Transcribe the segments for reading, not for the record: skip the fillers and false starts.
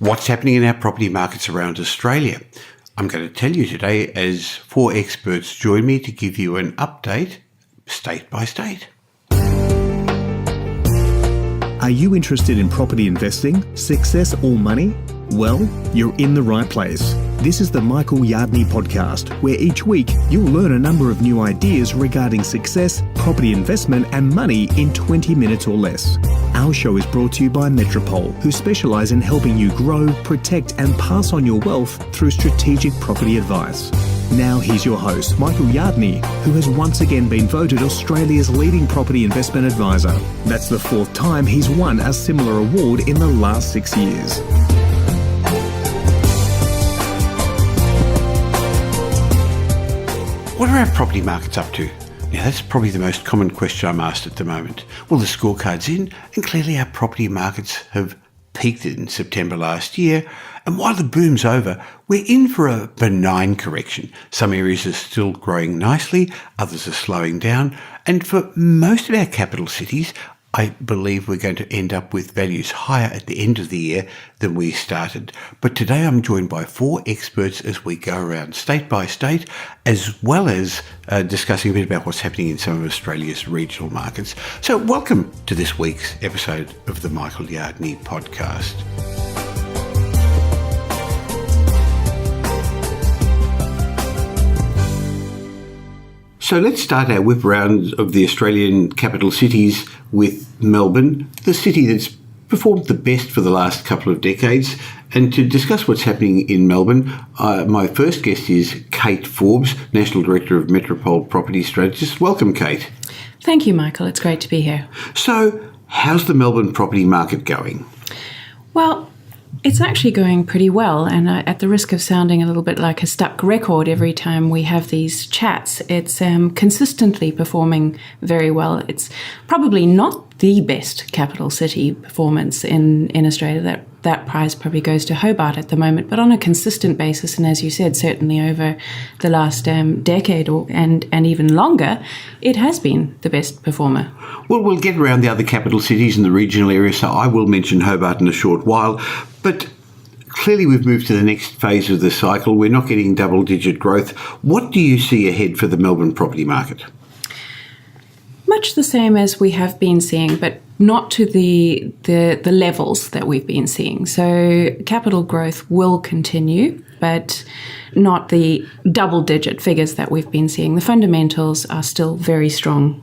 What's happening in our property markets around Australia? I'm going to tell you today as 4 experts join me to give you an update state by state. Are you interested in property investing, success or money? Well, you're in the right place. This is the Michael Yardney podcast, where each week you'll learn a number of new ideas regarding success, property investment and money in 20 minutes or less. Our show is brought to you by Metropole, who specialise in helping you grow, protect and pass on your wealth through strategic property advice. Now here's your host, Michael Yardney, who has once again been voted Australia's leading property investment advisor. That's the 4th time he's won a similar award in the last 6 years. What are our property markets up to? Now, that's probably the most common question I'm asked at the moment. Well, the scorecard's in, and clearly our property markets have peaked in September last year. And while the boom's over, we're in for a benign correction. Some areas are still growing nicely, others are slowing down. And for most of our capital cities, I believe we're going to end up with values higher at the end of the year than we started. But today I'm joined by 4 experts as we go around state by state, as well as discussing a bit about what's happening in some of Australia's regional markets. So welcome to this week's episode of the Michael Yardney podcast. So let's start our whip round of the Australian capital cities with Melbourne, the city that's performed the best for the last couple of decades. And to discuss what's happening in Melbourne, my first guest is Kate Forbes, National Director of Metropole Property Strategists. Welcome, Kate. Thank you, Michael. It's great to be here. So how's the Melbourne property market going? Well, it's actually going pretty well, and at the risk of sounding a little bit like a stuck record every time we have these chats, it's consistently performing very well. It's probably not the best capital city performance in Australia. That prize probably goes to Hobart at the moment, but on a consistent basis, and as you said, certainly over the last decade and even longer, it has been the best performer. Well, we'll get around the other capital cities in the regional area, so I will mention Hobart in a short while. But clearly we've moved to the next phase of the cycle. We're not getting double-digit growth. What do you see ahead for the Melbourne property market? Much the same as we have been seeing, but not to the levels that we've been seeing. So capital growth will continue, but not the double-digit figures that we've been seeing. The fundamentals are still very strong.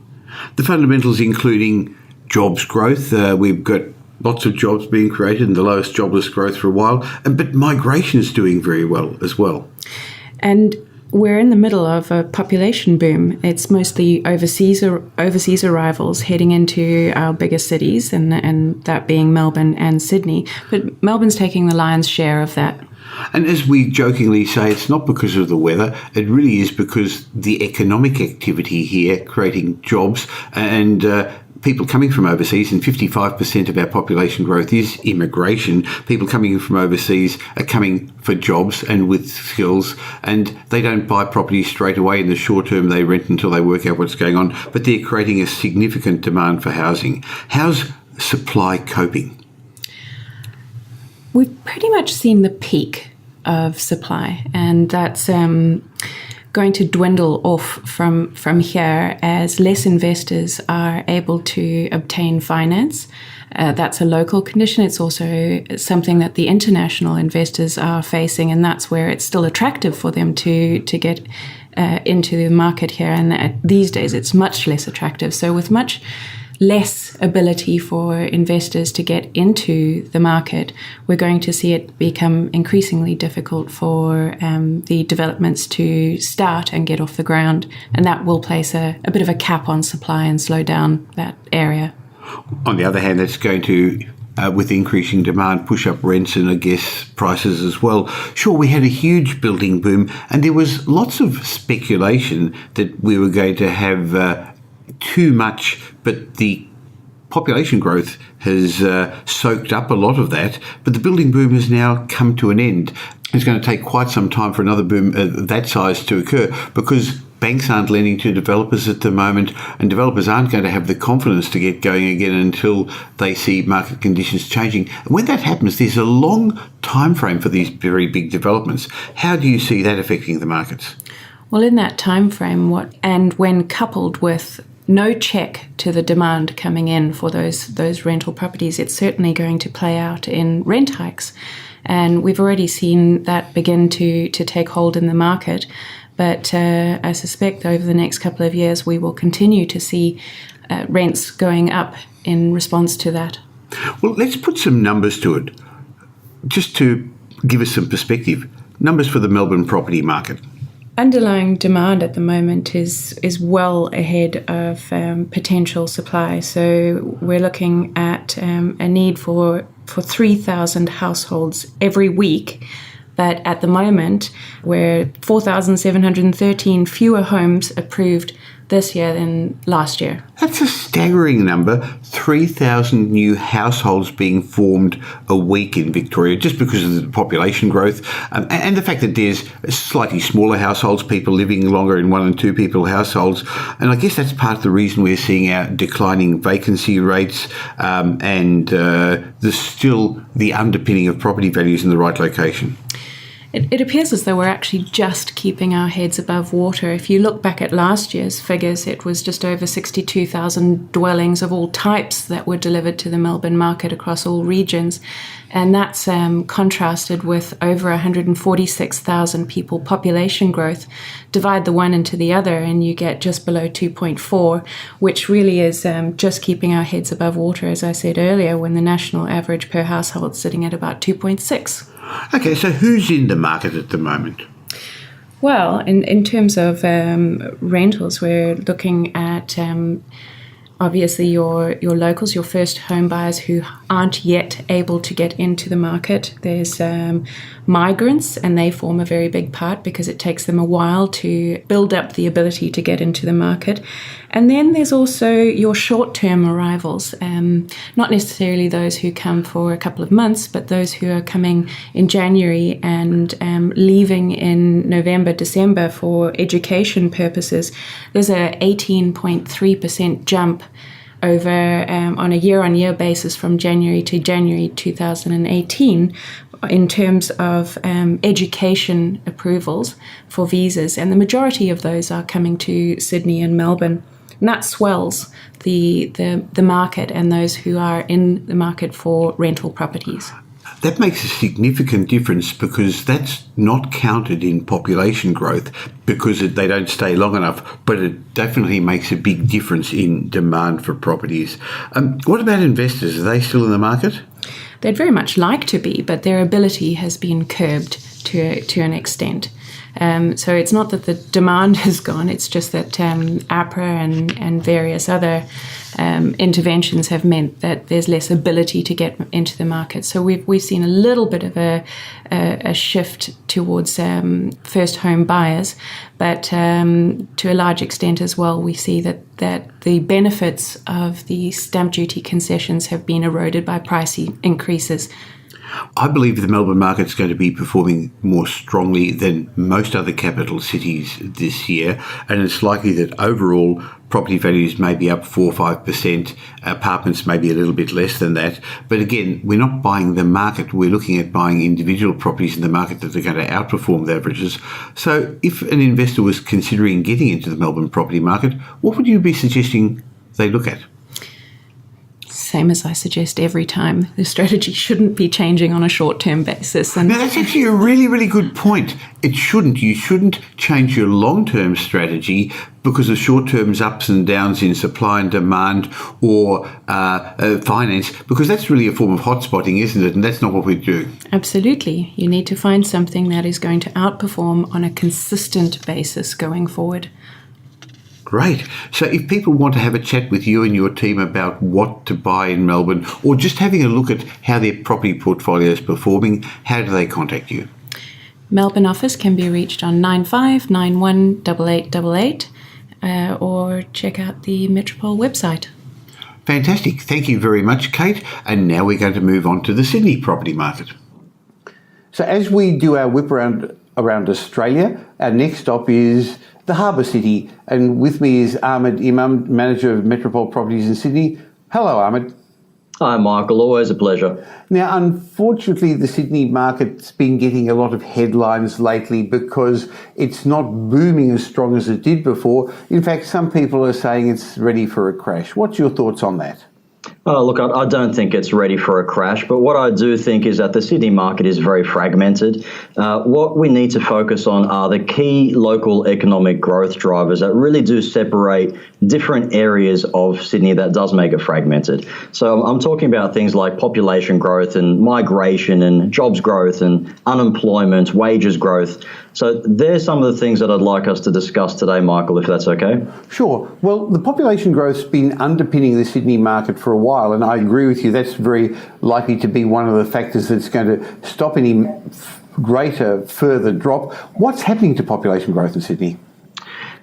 The fundamentals including jobs growth. We've got lots of jobs being created and the lowest jobless growth for a while, but migration is doing very well as well. And we're in the middle of a population boom. It's mostly overseas arrivals heading into our biggest cities, and that being Melbourne and Sydney. But Melbourne's taking the lion's share of that. And as we jokingly say, it's not because of the weather. It really is because the economic activity here, creating jobs and people coming from overseas, and 55% of our population growth is immigration. People coming from overseas are coming for jobs and with skills, and they don't buy property straight away in the short term. They rent until they work out what's going on, but they're creating a significant demand for housing. How's supply coping? We've pretty much seen the peak of supply, and that's going to dwindle off from here as less investors are able to obtain finance. That's a local condition. It's also something that the international investors are facing, and that's where it's still attractive for them to get into the market here. And these days, it's much less attractive. So with much less ability for investors to get into the market, we're going to see it become increasingly difficult for the developments to start and get off the ground. And that will place a bit of a cap on supply and slow down that area. On the other hand, that's going to, with increasing demand, push up rents and I guess prices as well. Sure, we had a huge building boom and there was lots of speculation that we were going to have too much, but the population growth has soaked up a lot of that, but the building boom has now come to an end. It's going to take quite some time for another boom that size to occur because banks aren't lending to developers at the moment, and developers aren't going to have the confidence to get going again until they see market conditions changing. And when that happens, there's a long time frame for these very big developments. How do you see that affecting the markets? Well, in that time frame, when coupled with no check to the demand coming in for those rental properties, it's certainly going to play out in rent hikes. And we've already seen that begin to take hold in the market. But I suspect over the next couple of years, we will continue to see rents going up in response to that. Well, let's put some numbers to it, just to give us some perspective. Numbers for the Melbourne property market. Underlying demand at the moment is well ahead of potential supply. So we're looking at a need for 3,000 households every week. But at the moment, we're 4,713 fewer homes approved this year than last year. That's a staggering number. 3,000 new households being formed a week in Victoria just because of the population growth and the fact that there's slightly smaller households, people living longer in 1 and 2 people households. And I guess that's part of the reason we're seeing our declining vacancy rates and there's still the underpinning of property values in the right location. It appears as though we're actually just keeping our heads above water. If you look back at last year's figures, it was just over 62,000 dwellings of all types that were delivered to the Melbourne market across all regions. And that's contrasted with over 146,000 people population growth. Divide the one into the other and you get just below 2.4, which really is just keeping our heads above water, as I said earlier, when the national average per household is sitting at about 2.6. Okay, so who's in the market at the moment? Well, in terms of rentals, we're looking at obviously your locals, your first home buyers who aren't yet able to get into the market. There's migrants, and they form a very big part because it takes them a while to build up the ability to get into the market. And then there's also your short-term arrivals, not necessarily those who come for a couple of months, but those who are coming in January and leaving in November, December for education purposes. There's a 18.3% jump over on a year-on-year basis from January to January 2018 in terms of education approvals for visas. And the majority of those are coming to Sydney and Melbourne. And that swells the market and those who are in the market for rental properties. That makes a significant difference because that's not counted in population growth because they don't stay long enough, but it definitely makes a big difference in demand for properties. What about investors? Are they still in the market? They'd very much like to be, but their ability has been curbed to an extent. So it's not that the demand has gone, it's just that APRA and various other interventions have meant that there's less ability to get into the market. So we've seen a little bit of a shift towards first home buyers, but to a large extent as well, we see that the benefits of the stamp duty concessions have been eroded by price increases. I believe the Melbourne market is going to be performing more strongly than most other capital cities this year, and it's likely that overall property values may be up 4 or 5%, apartments may be a little bit less than that. But again, we're not buying the market, we're looking at buying individual properties in the market that are going to outperform the averages. So if an investor was considering getting into the Melbourne property market, what would you be suggesting they look at? Same as I suggest every time. The strategy shouldn't be changing on a short-term basis. And now, that's actually a really, really good point. It shouldn't. You shouldn't change your long-term strategy because of short-term ups and downs in supply and demand or finance, because that's really a form of hotspotting, isn't it? And that's not what we do. Absolutely. You need to find something that is going to outperform on a consistent basis going forward. Great. So if people want to have a chat with you and your team about what to buy in Melbourne, or just having a look at how their property portfolio is performing, how do they contact you? Melbourne office can be reached on 9591 8888 or check out the Metropole website. Fantastic. Thank you very much, Kate. And now we're going to move on to the Sydney property market. So as we do our whip around Australia, our next stop is the harbour city. And with me is Ahmed Imam, Manager of Metropole Properties in Sydney. Hello, Ahmed. Hi, Michael. Always a pleasure. Now, unfortunately, the Sydney market's been getting a lot of headlines lately because it's not booming as strong as it did before. In fact, some people are saying it's ready for a crash. What's your thoughts on that? Look, I don't think it's ready for a crash, but what I do think is that the Sydney market is very fragmented. What we need to focus on are the key local economic growth drivers that really do separate different areas of Sydney that does make it fragmented. So I'm talking about things like population growth and migration and jobs growth and unemployment, wages growth. So there's some of the things that I'd like us to discuss today, Michael, if that's okay. Sure. Well, the population growth's been underpinning the Sydney market for a while, and I agree with you, that's very likely to be one of the factors that's going to stop any greater further drop. What's happening to population growth in Sydney?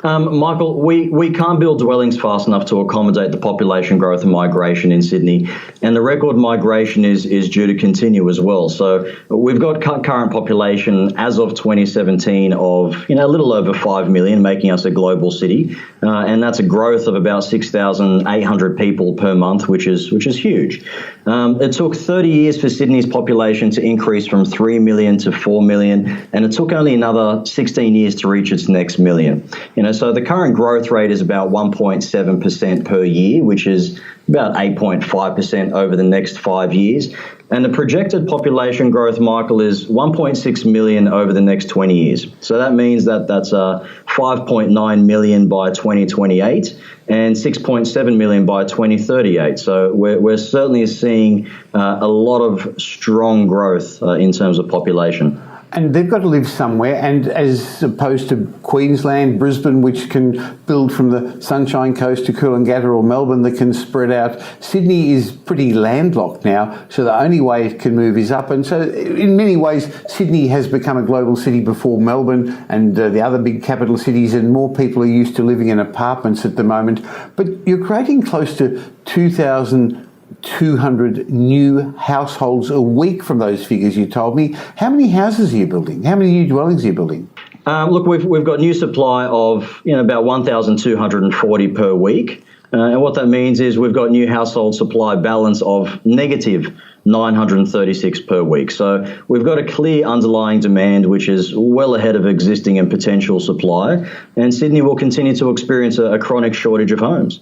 Michael, we can't build dwellings fast enough to accommodate the population growth and migration in Sydney, and the record migration is due to continue as well. So we've got current population as of 2017 of a little over 5 million, making us a global city, and that's a growth of about 6,800 people per month, which is huge. It took 30 years for Sydney's population to increase from 3 million to 4 million, and it took only another 16 years to reach its next million. So the current growth rate is about 1.7% per year, which is about 8.5% over the next 5 years. And the projected population growth, Michael, is 1.6 million over the next 20 years. So that means that's 5.9 million by 2028 and 6.7 million by 2038. So we're certainly seeing a lot of strong growth in terms of population. And they've got to live somewhere, and as opposed to Queensland, Brisbane, which can build from the Sunshine Coast to Coolangatta, or Melbourne that can spread out, Sydney is pretty landlocked now, so the only way it can move is up. And so in many ways, Sydney has become a global city before Melbourne and the other big capital cities, and more people are used to living in apartments at the moment. But you're creating close to 2,200 new households a week from those figures you told me. How many houses are you building? How many new dwellings are you building? Look, we've got new supply of about 1,240 per week. And what that means is we've got new household supply balance of negative 936 per week. So we've got a clear underlying demand which is well ahead of existing and potential supply. And Sydney will continue to experience a chronic shortage of homes.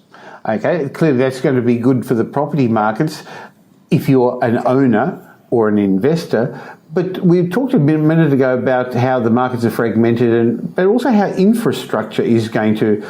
Okay, clearly that's going to be good for the property markets if you're an owner or an investor. But we talked a minute ago about how the markets are fragmented, but also how infrastructure is going to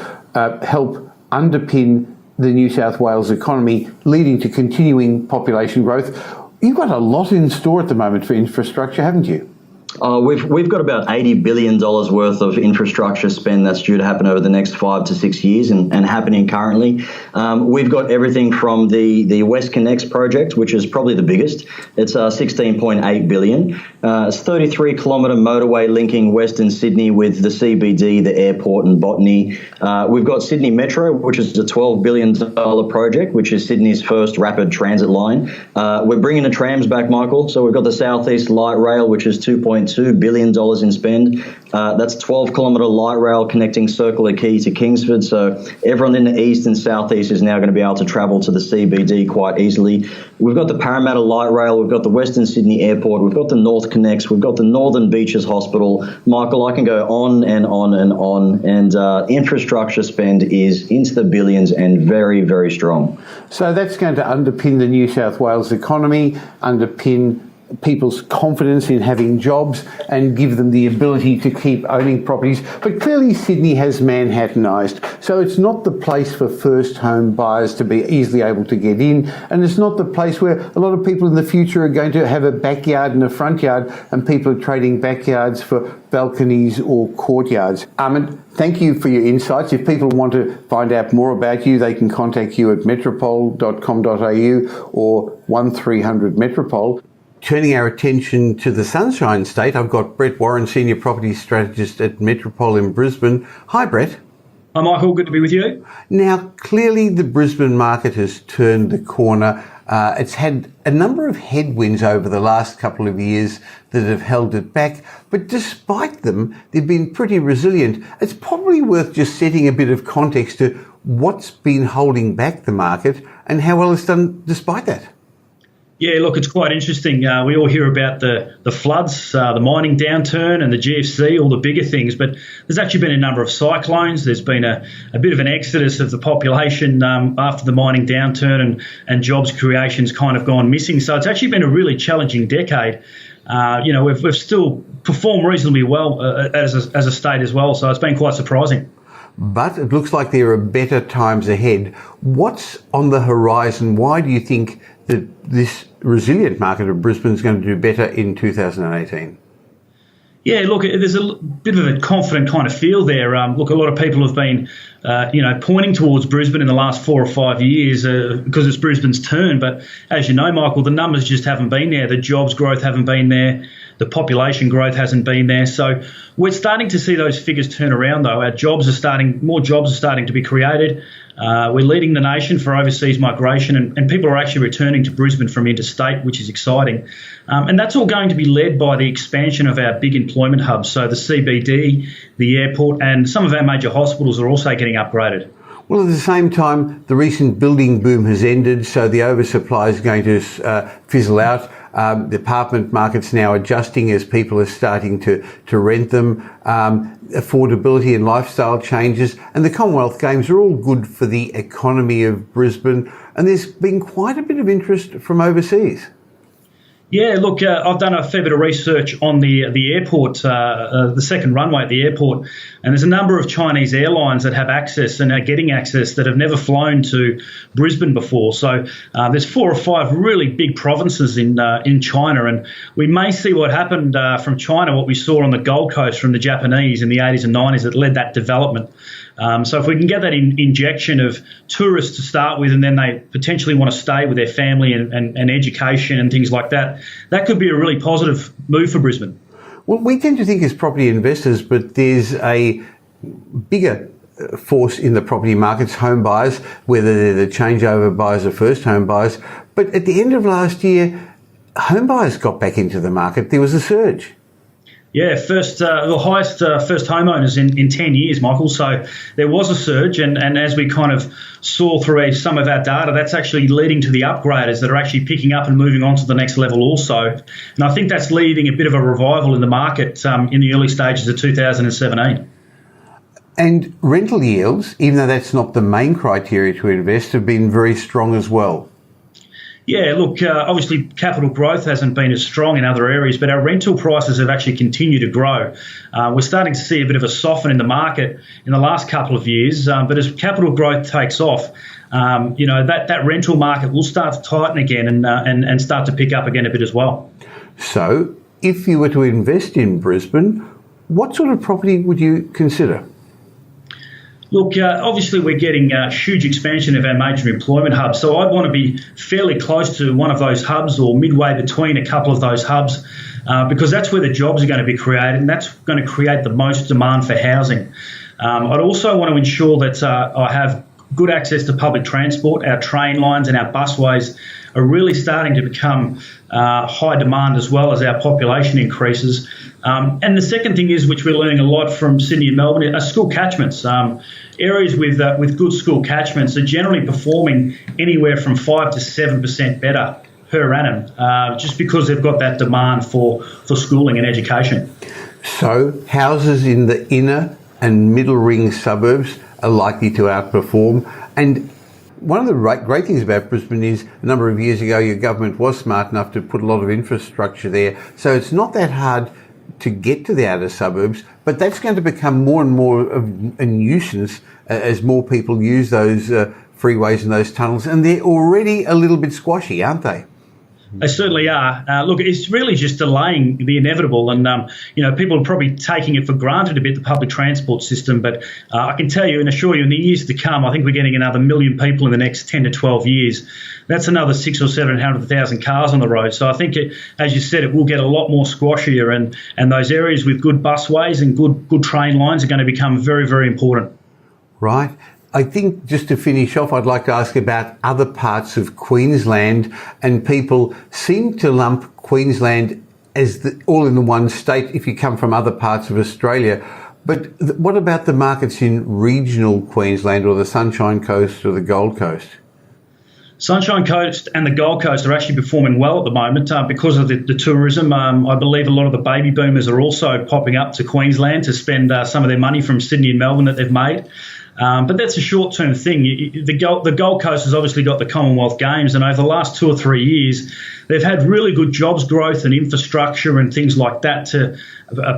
help underpin the New South Wales economy, leading to continuing population growth. You've got a lot in store at the moment for infrastructure, haven't you? We've got about $80 billion worth of infrastructure spend that's due to happen over the next 5 to 6 years and happening currently. We've got everything from the West Connects project, which is probably the biggest. It's $16.8 billion. It's 33-kilometre motorway linking Western Sydney with the CBD, the airport and Botany. We've got Sydney Metro, which is a $12 billion project, which is Sydney's first rapid transit line. We're bringing the trams back, Michael. So we've got the Southeast Light Rail, which is $2.2 billion in spend. That's 12-kilometre light rail connecting Circular Quay to Kingsford. So everyone in the east and southeast is now going to be able to travel to the CBD quite easily. We've got the Parramatta Light Rail. We've got the Western Sydney Airport. We've got the North Connects. We've got the Northern Beaches Hospital. Michael, I can go on and on and on. And infrastructure spend is into the billions and very, very strong. So that's going to underpin the New South Wales economy, underpin people's confidence in having jobs and give them the ability to keep owning properties. But clearly Sydney has Manhattanized, so it's not the place for first home buyers to be easily able to get in, and it's not the place where a lot of people in the future are going to have a backyard and a front yard, and people are trading backyards for balconies or courtyards. Ahmed, thank you for your insights. If people want to find out more about you, they can contact you at metropole.com.au or 1300 Metropole. Turning our attention to the Sunshine State, I've got Brett Warren, Senior Property Strategist at Metropole in Brisbane. Hi, Brett. Hi, Michael. Good to be with you. Now, clearly the Brisbane market has turned the corner It's had a number of headwinds over the last couple of years that have held it back, but despite them, they've been pretty resilient. It's probably worth just setting a bit of context to what's been holding back the market and how well it's done despite that. Yeah, look, it's quite interesting. We all hear about the floods, the mining downturn and the GFC, all the bigger things, but there's actually been a number of cyclones. There's been a bit of an exodus of the population after the mining downturn and jobs creation's kind of gone missing. So it's actually been a really challenging decade. We've still performed reasonably well as a state as well, so it's been quite surprising. But it looks like there are better times ahead. What's on the horizon? Why do you think that this resilient market of Brisbane is going to do better in 2018? Yeah, look, there's a bit of a confident kind of feel there. Look, a lot of people have been, pointing towards Brisbane in the last 4 or 5 years because it's Brisbane's turn. But as you know, Michael, the numbers just haven't been there. The jobs growth haven't been there. The population growth hasn't been there. So we're starting to see those figures turn around, though. More jobs are starting to be created. We're leading the nation for overseas migration, and people are actually returning to Brisbane from interstate, which is exciting. And that's all going to be led by the expansion of our big employment hubs. So the CBD, the airport, and some of our major hospitals are also getting upgraded. Well, at the same time, the recent building boom has ended, so the oversupply is going to fizzle out. The apartment market's now adjusting as people are starting to rent them. Affordability and lifestyle changes, and the Commonwealth Games are all good for the economy of Brisbane, and there's been quite a bit of interest from overseas. Yeah, look, I've done a fair bit of research on the airport, the second runway at the airport, and there's a number of Chinese airlines that have access and are getting access that have never flown to Brisbane before. So there's 4 or 5 really big provinces in China, and we may see what happened from China, what we saw on the Gold Coast from the Japanese in the 80s and 90s that led that development. So if we can get that injection of tourists to start with, and then they potentially want to stay with their family and education and things like that, that could be a really positive move for Brisbane. Well, we tend to think as property investors, but there's a bigger force in the property markets, home buyers, whether they're the changeover buyers or first home buyers. But at the end of last year, home buyers got back into the market. There was a surge. Yeah, the highest first homeowners in 10 years, Michael. So there was a surge, and as we kind of saw through some of our data, that's actually leading to the upgraders that are actually picking up and moving on to the next level also. And I think that's leading a bit of a revival in the market in the early stages of 2017. And rental yields, even though that's not the main criteria to invest, have been very strong as well. Yeah, look, obviously capital growth hasn't been as strong in other areas, but our rental prices have actually continued to grow. We're starting to see a bit of a soften in the market in the last couple of years, but as capital growth takes off, that rental market will start to tighten again and start to pick up again a bit as well. So if you were to invest in Brisbane, what sort of property would you consider? Look, obviously we're getting a huge expansion of our major employment hubs, so I'd want to be fairly close to one of those hubs or midway between a couple of those hubs because that's where the jobs are going to be created, and that's going to create the most demand for housing. I'd also want to ensure that I have good access to public transport. Our train lines and our busways are really starting to become high demand as well as our population increases. And the second thing is, which we're learning a lot from Sydney and Melbourne, are school catchments. Areas with good school catchments are generally performing anywhere from 5 to 7% better per annum, just because they've got that demand for schooling and education. So houses in the inner and middle ring suburbs are likely to outperform. And one of the great things about Brisbane is a number of years ago your government was smart enough to put a lot of infrastructure there. So it's not that hard to get to the outer suburbs, but that's going to become more and more of a nuisance as more people use those freeways and those tunnels. And they're already a little bit squashy, aren't they? They certainly are. Look, it's really just delaying the inevitable, and people are probably taking it for granted a bit, the public transport system. But I can tell you and assure you, in the years to come, I think we're getting another 1 million people in the next 10 to 12 years. That's another 600,000 or 700,000 cars on the road. So I think, as you said, it will get a lot more squashier, and those areas with good busways and good train lines are going to become very, very important. Right. I think just to finish off, I'd like to ask about other parts of Queensland, and people seem to lump Queensland as all in the one state if you come from other parts of Australia. But what about the markets in regional Queensland or the Sunshine Coast or the Gold Coast? Sunshine Coast and the Gold Coast are actually performing well at the moment because of the tourism. I believe a lot of the baby boomers are also popping up to Queensland to spend some of their money from Sydney and Melbourne that they've made. But that's a short-term thing. The Gold Coast has obviously got the Commonwealth Games, and over the last 2 or 3 years, they've had really good jobs growth and infrastructure and things like that to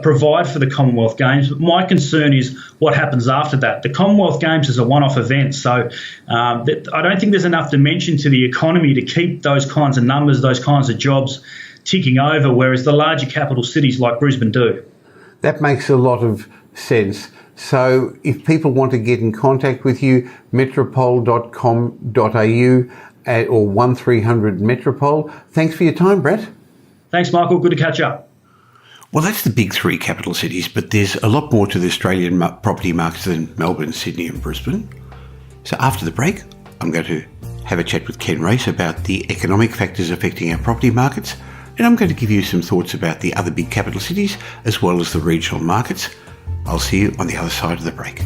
provide for the Commonwealth Games. But my concern is what happens after that. The Commonwealth Games is a one-off event, so I don't think there's enough dimension to the economy to keep those kinds of numbers, those kinds of jobs ticking over, whereas the larger capital cities like Brisbane do. That makes a lot of sense. So if people want to get in contact with you, metropole.com.au or 1300 Metropole. Thanks for your time, Brett. Thanks, Michael. Good to catch up. Well, that's the big three capital cities, but there's a lot more to the Australian property markets than Melbourne, Sydney and Brisbane. So after the break, I'm going to have a chat with Ken Race about the economic factors affecting our property markets, and I'm going to give you some thoughts about the other big capital cities as well as the regional markets. I'll see you on the other side of the break.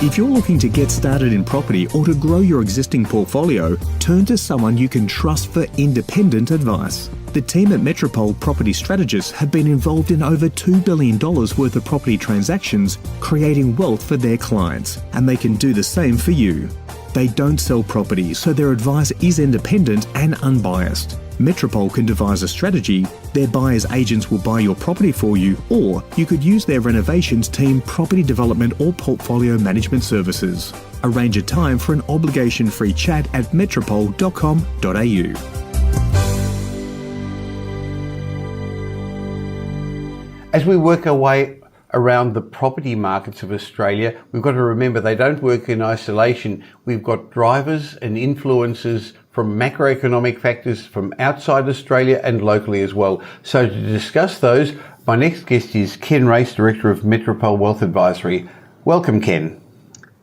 If you're looking to get started in property or to grow your existing portfolio, turn to someone you can trust for independent advice. The team at Metropole Property Strategists have been involved in over $2 billion worth of property transactions, creating wealth for their clients, and they can do the same for you. They don't sell property, so their advice is independent and unbiased. Metropole can devise a strategy, their buyer's agents will buy your property for you, or you could use their renovations team, property development or portfolio management services. Arrange a time for an obligation-free chat at metropole.com.au. As we work our way around the property markets of Australia, we've got to remember they don't work in isolation. We've got drivers and influences from macroeconomic factors from outside Australia and locally as well. So to discuss those, my next guest is Ken Race, Director of Metropole Wealth Advisory. Welcome, Ken.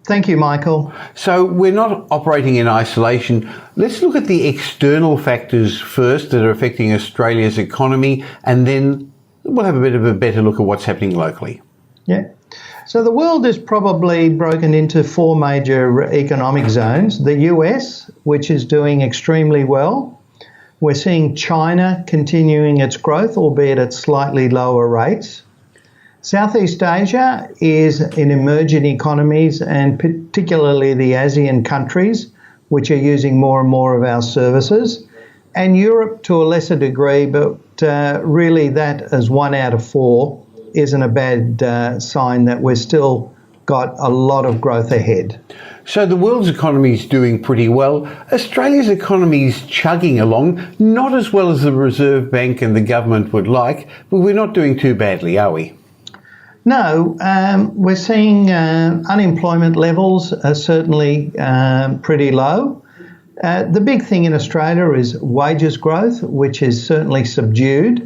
Thank you, Michael. So we're not operating in isolation. Let's look at the external factors first that are affecting Australia's economy, and then we'll have a bit of a better look at what's happening locally. Yeah. So the world is probably broken into 4 major economic zones. The US, which is doing extremely well. We're seeing China continuing its growth, albeit at slightly lower rates. Southeast Asia is in emerging economies, and particularly the ASEAN countries, which are using more and more of our services. And Europe to a lesser degree, but really that as 1 out of 4 isn't a bad sign that we're still got a lot of growth ahead. So the world's economy is doing pretty well. Australia's economy is chugging along, not as well as the Reserve Bank and the government would like, but we're not doing too badly, are we? No, we're seeing unemployment levels are certainly pretty low. The big thing in Australia is wages growth, which is certainly subdued.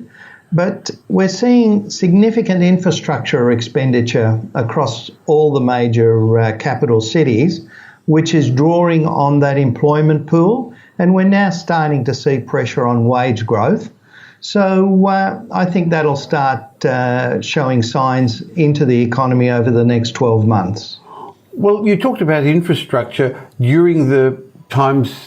But we're seeing significant infrastructure expenditure across all the major capital cities, which is drawing on that employment pool. And we're now starting to see pressure on wage growth. So I think that'll start showing signs into the economy over the next 12 months. Well, you talked about infrastructure during the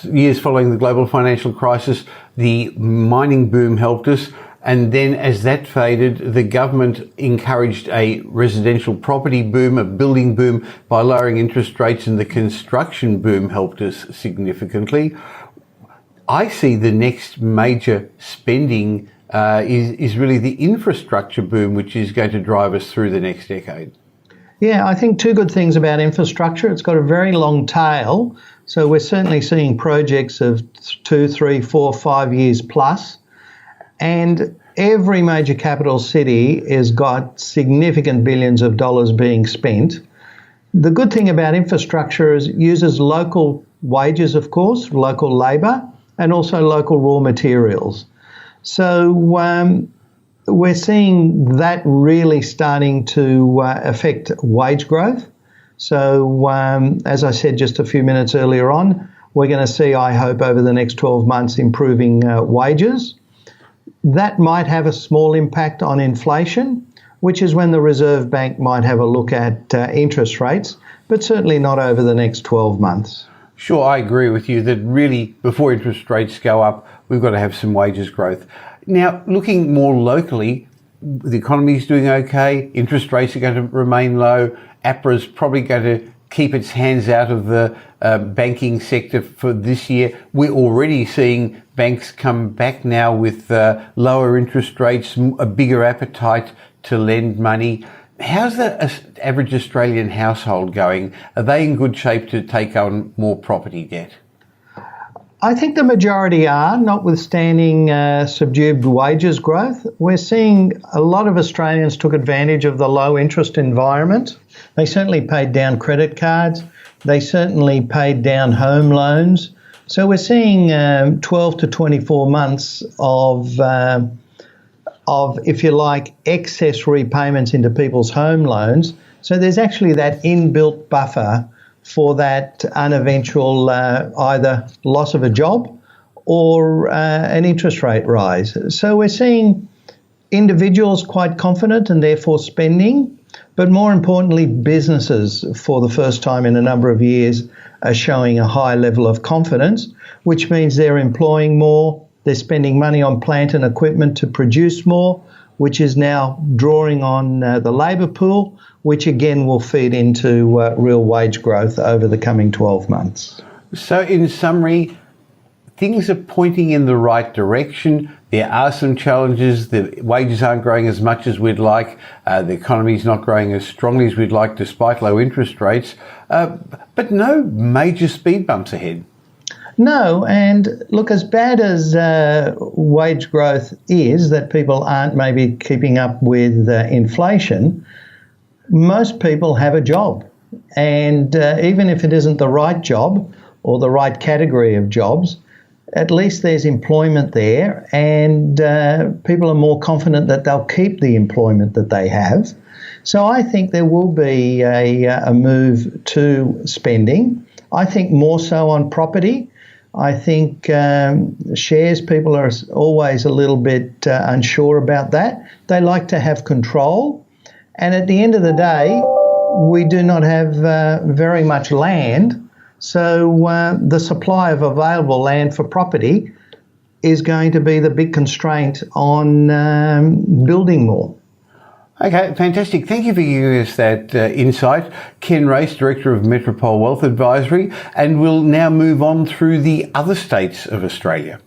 years following the global financial crisis. The mining boom helped us. And then as that faded, the government encouraged a residential property boom, a building boom, by lowering interest rates, and the construction boom helped us significantly. I see the next major spending is really the infrastructure boom, which is going to drive us through the next decade. Yeah, I think 2 good things about infrastructure. It's got a very long tail, so we're certainly seeing projects of 2, 3, 4, 5 years plus. And every major capital city has got significant billions of dollars being spent. The good thing about infrastructure is it uses local wages, of course, local labour, and also local raw materials. So we're seeing that really starting to affect wage growth. So, as I said just a few minutes earlier on, we're going to see, I hope, over the next 12 months, improving wages. That might have a small impact on inflation, which is when the Reserve Bank might have a look at interest rates, but certainly not over the next 12 months. Sure, I agree with you that really before interest rates go up, we've got to have some wages growth. Now, looking more locally, the economy is doing okay, interest rates are going to remain low, APRA's probably going to keep its hands out of the banking sector for this year. We're already seeing banks come back now with lower interest rates, a bigger appetite to lend money. How's the average Australian household going? Are they in good shape to take on more property debt? I think the majority are, notwithstanding subdued wages growth. We're seeing a lot of Australians took advantage of the low interest environment. They certainly paid down credit cards. They certainly paid down home loans. So we're seeing 12 to 24 months of, if you like, excess repayments into people's home loans. So there's actually that inbuilt buffer for that uneventual either loss of a job or an interest rate rise. So we're seeing individuals quite confident and therefore spending, but more importantly, businesses for the first time in a number of years are showing a high level of confidence, which means they're employing more, they're spending money on plant and equipment to produce more, which is now drawing on the labour pool, which again will feed into real wage growth over the coming 12 months. So in summary, things are pointing in the right direction. There are some challenges. The wages aren't growing as much as we'd like. The economy's not growing as strongly as we'd like despite low interest rates. But no major speed bumps ahead. No, and look, as bad as wage growth is, that people aren't maybe keeping up with inflation, most people have a job. And even if it isn't the right job or the right category of jobs, at least there's employment there, and people are more confident that they'll keep the employment that they have. So I think there will be a move to spending. I think more so on property. I think shares, people are always a little bit unsure about that. They like to have control. And at the end of the day, we do not have very much land. So the supply of available land for property is going to be the big constraint on building more. Okay, fantastic. Thank you for giving us that insight. Ken Race, Director of Metropole Wealth Advisory, and we'll now move on through the other states of Australia.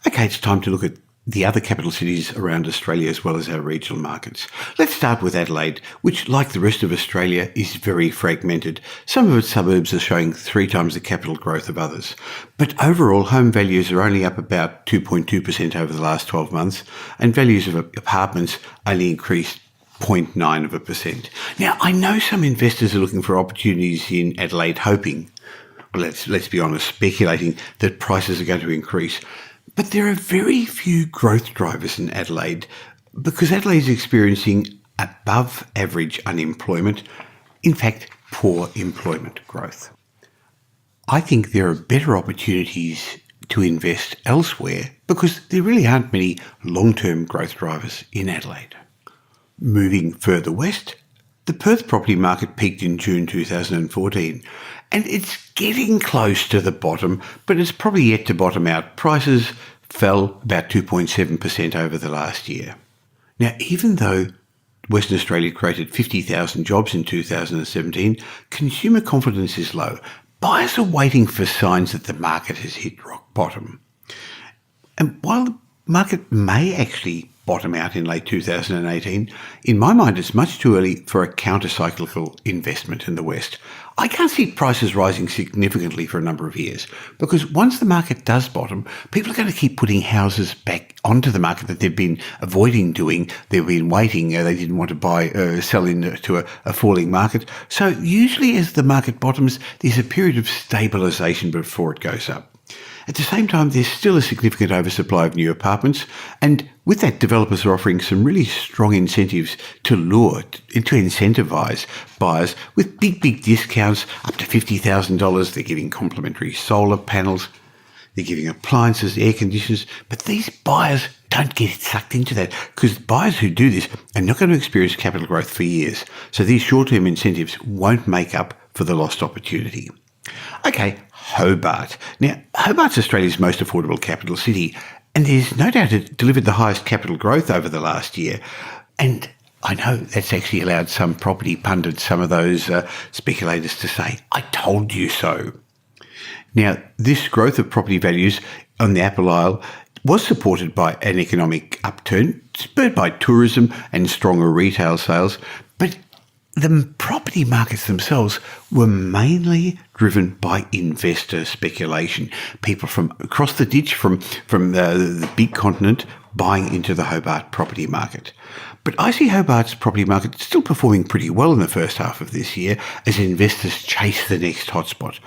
Okay, it's time to look at the other capital cities around Australia as well as our regional markets. Let's start with Adelaide, which, like the rest of Australia, is very fragmented. Some of its suburbs are showing 3 times the capital growth of others. But overall, home values are only up about 2.2% over the last 12 months, and values of apartments only increased 0.9%. Now, I know some investors are looking for opportunities in Adelaide, hoping, well, let's be honest, speculating that prices are going to increase. But there are very few growth drivers in Adelaide because Adelaide is experiencing above average unemployment, in fact, poor employment growth. I think there are better opportunities to invest elsewhere because there really aren't many long-term growth drivers in Adelaide. Moving further west, the Perth property market peaked in June 2014, and it's getting close to the bottom, but it's probably yet to bottom out. Prices fell about 2.7% over the last year. Now, even though Western Australia created 50,000 jobs in 2017, consumer confidence is low. Buyers are waiting for signs that the market has hit rock bottom. And while the market may actually bottom out in late 2018, in my mind it's much too early for a counter-cyclical investment in the West. I can't see prices rising significantly for a number of years because once the market does bottom, people are going to keep putting houses back onto the market that they've been avoiding doing. They've been waiting. They didn't want to sell into a falling market. So usually as the market bottoms, there's a period of stabilisation before it goes up. At the same time, there's still a significant oversupply of new apartments, and with that, developers are offering some really strong incentives to incentivise buyers with big discounts up to $50,000. They're giving complimentary solar panels, they're giving appliances, air conditioners, but these buyers don't get sucked into that, because buyers who do this are not going to experience capital growth for years. So these short-term incentives won't make up for the lost opportunity. Okay, Hobart. Now, Hobart's Australia's most affordable capital city, and there's no doubt it delivered the highest capital growth over the last year. And I know that's actually allowed some property pundits, some of those speculators, to say, "I told you so." Now, this growth of property values on the Apple Isle was supported by an economic upturn, spurred by tourism and stronger retail sales, but the property markets themselves were mainly driven by investor speculation. People from across the ditch, from the big continent, buying into the Hobart property market. But I see Hobart's property market still performing pretty well in the first half of this year as investors chase the next hotspot.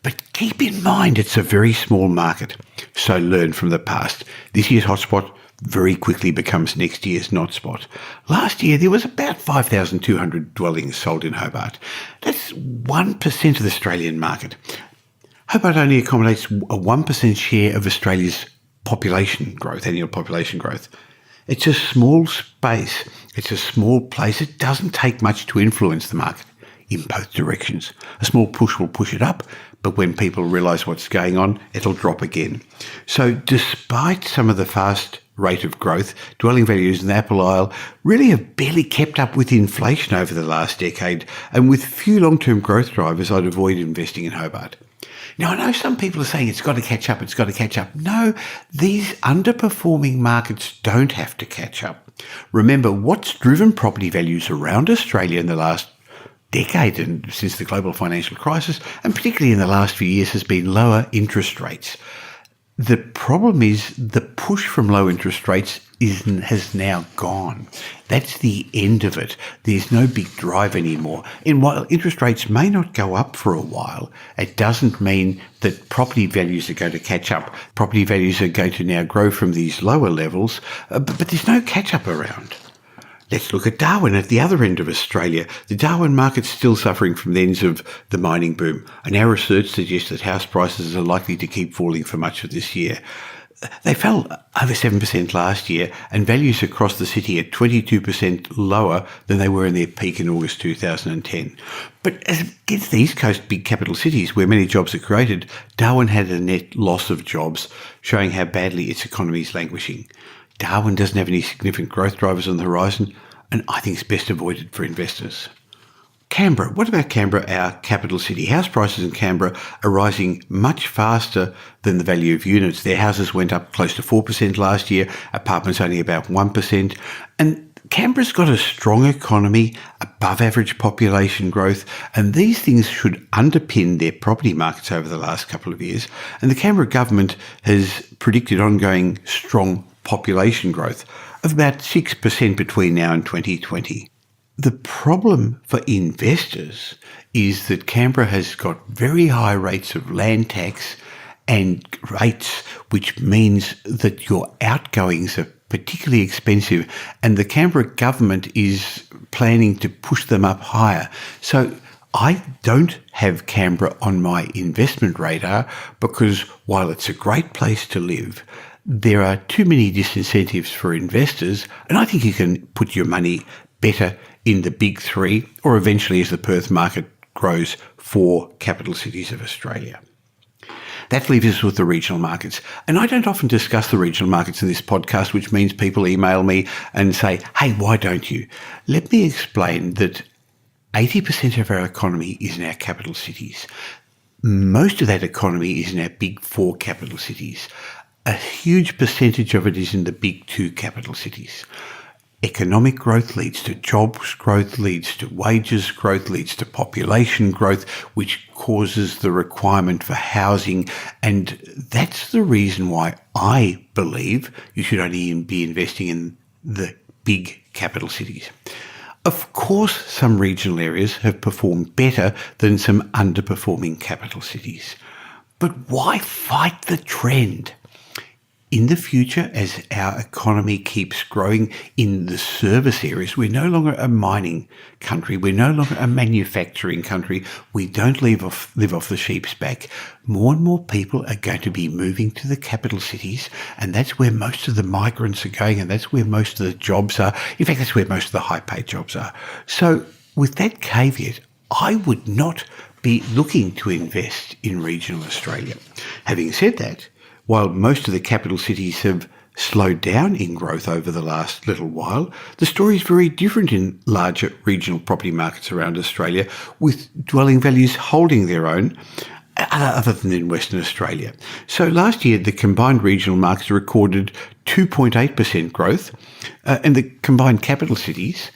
But keep in mind, it's a very small market, so learn from the past. This year's hotspot very quickly becomes next year's not spot. Last year, there was about 5,200 dwellings sold in Hobart. That's 1% of the Australian market. Hobart only accommodates a 1% share of Australia's population growth, annual population growth. It's a small space. It's a small place. It doesn't take much to influence the market in both directions. A small push will push it up, but when people realise what's going on, it'll drop again. So despite some of the fast rate of growth, dwelling values in the Apple Isle really have barely kept up with inflation over the last decade, and with few long-term growth drivers, I'd avoid investing in Hobart. Now, I know some people are saying it's got to catch up. No, these underperforming markets don't have to catch up. Remember, what's driven property values around Australia in the last decade and since the global financial crisis, and particularly in the last few years, has been lower interest rates. The problem is the push from low interest rates has now gone. That's the end of it. There's no big drive anymore. And while interest rates may not go up for a while, it doesn't mean that property values are going to catch up. Property values are going to now grow from these lower levels, but there's no catch-up around. Let's look at Darwin at the other end of Australia. The Darwin market's still suffering from the ends of the mining boom, and our research suggests that house prices are likely to keep falling for much of this year. They fell over 7% last year, and values across the city are 22% lower than they were in their peak in August 2010. But as against the East Coast big capital cities, where many jobs are created, Darwin had a net loss of jobs, showing how badly its economy is languishing. Darwin doesn't have any significant growth drivers on the horizon, and I think it's best avoided for investors. Canberra. What about Canberra, our capital city? House prices in Canberra are rising much faster than the value of units. Their houses went up close to 4% last year, apartments only about 1%. And Canberra's got a strong economy, above average population growth, and these things should underpin their property markets over the last couple of years. And the Canberra government has predicted ongoing strong population growth of about 6% between now and 2020. The problem for investors is that Canberra has got very high rates of land tax and rates, which means that your outgoings are particularly expensive, and the Canberra government is planning to push them up higher. So I don't have Canberra on my investment radar, because while it's a great place to live, there are too many disincentives for investors, and I think you can put your money better in the big three, or eventually, as the Perth market grows, 4 capital cities of Australia. That leaves us with the regional markets. And I don't often discuss the regional markets in this podcast, which means people email me and say, "Hey, why don't you?" Let me explain that 80% of our economy is in our capital cities. Most of that economy is in our big 4 capital cities. A huge percentage of it is in the big 2 capital cities. Economic growth leads to jobs growth, leads to wages growth, leads to population growth, which causes the requirement for housing. And that's the reason why I believe you should only be investing in the big capital cities. Of course, some regional areas have performed better than some underperforming capital cities. But why fight the trend? In the future, as our economy keeps growing in the service areas, we're no longer a mining country. We're no longer a manufacturing country. We don't live off the sheep's back. More and more people are going to be moving to the capital cities, and that's where most of the migrants are going, and that's where most of the jobs are. In fact, that's where most of the high-paid jobs are. So with that caveat, I would not be looking to invest in regional Australia. Having said that, while most of the capital cities have slowed down in growth over the last little while, the story is very different in larger regional property markets around Australia, with dwelling values holding their own, other than in Western Australia. So last year, the combined regional markets recorded 2.8% growth, and the combined capital cities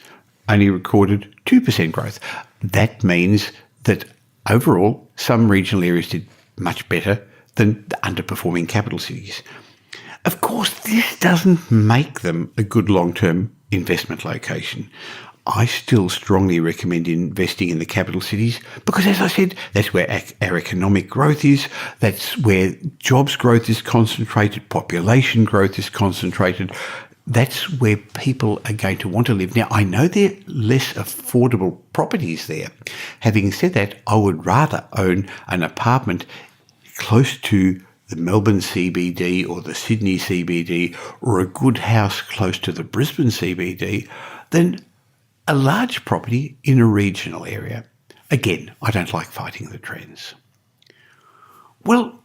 only recorded 2% growth. That means that overall, some regional areas did much better than the underperforming capital cities. Of course, this doesn't make them a good long-term investment location. I still strongly recommend investing in the capital cities because, as I said, that's where our economic growth is, that's where jobs growth is concentrated, population growth is concentrated. That's where people are going to want to live. Now, I know there are less affordable properties there. Having said that, I would rather own an apartment close to the Melbourne CBD or the Sydney CBD or a good house close to the Brisbane CBD than a large property in a regional area. Again, I don't like fighting the trends. Well,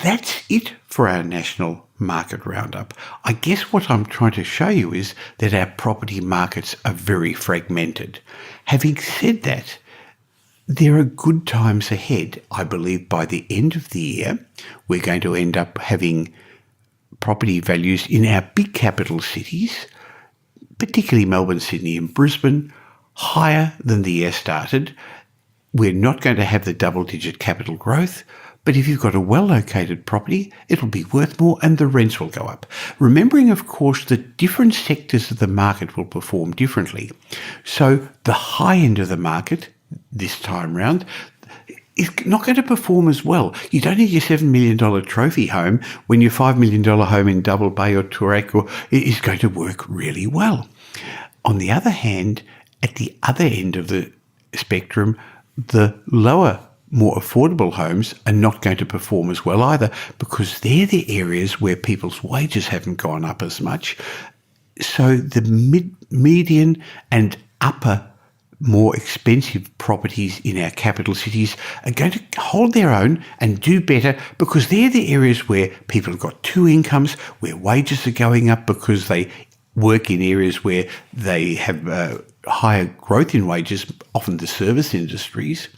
that's it for our national market roundup. I guess what I'm trying to show you is that our property markets are very fragmented. Having said that, there are good times ahead. I believe by the end of the year, we're going to end up having property values in our big capital cities, particularly Melbourne, Sydney and Brisbane, higher than the year started. We're not going to have the double-digit capital growth, but if you've got a well-located property, it'll be worth more and the rents will go up. Remembering, of course, that different sectors of the market will perform differently. So the high end of the market this time round is not going to perform as well. You don't need your $7 million trophy home when your $5 million home in Double Bay or Toorak is going to work really well. On the other hand, at the other end of the spectrum, the lower, more affordable homes are not going to perform as well either because they're the areas where people's wages haven't gone up as much. So the median and upper more expensive properties in our capital cities are going to hold their own and do better because they're the areas where people have got two incomes, where wages are going up because they work in areas where they have higher growth in wages, often the service industries,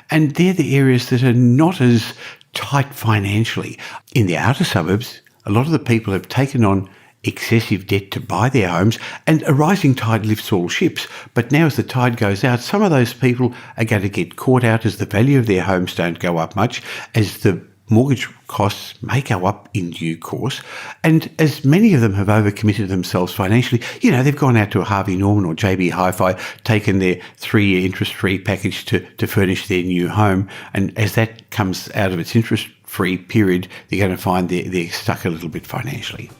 and they're the areas that are not as tight financially. In the outer suburbs, a lot of the people have taken on excessive debt to buy their homes, and a rising tide lifts all ships. But now as the tide goes out, some of those people are going to get caught out as the value of their homes don't go up much, as the mortgage costs may go up in due course, and as many of them have overcommitted themselves financially, they've gone out to a Harvey Norman or JB Hi-Fi, taken their 3-year interest-free package to furnish their new home, and as that comes out of its interest-free period, they're going to find they're stuck a little bit financially.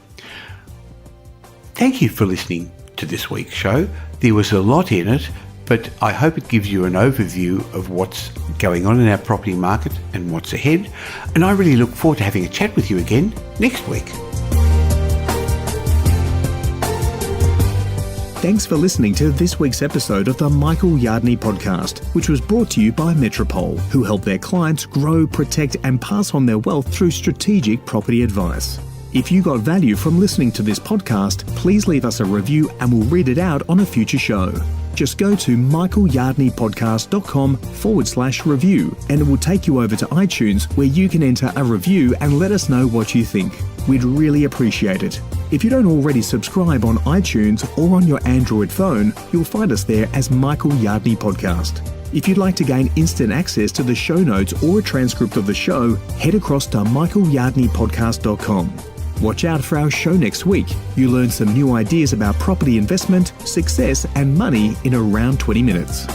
Thank you for listening to this week's show. There was a lot in it, but I hope it gives you an overview of what's going on in our property market and what's ahead. And I really look forward to having a chat with you again next week. Thanks for listening to this week's episode of the Michael Yardney podcast, which was brought to you by Metropole, who help their clients grow, protect and pass on their wealth through strategic property advice. If you got value from listening to this podcast, please leave us a review and we'll read it out on a future show. Just go to michaelyardneypodcast.com/review and it will take you over to iTunes where you can enter a review and let us know what you think. We'd really appreciate it. If you don't already subscribe on iTunes or on your Android phone, you'll find us there as Michael Yardney Podcast. If you'd like to gain instant access to the show notes or a transcript of the show, head across to michaelyardneypodcast.com. Watch out for our show next week. You learn some new ideas about property investment, success and money in around 20 minutes.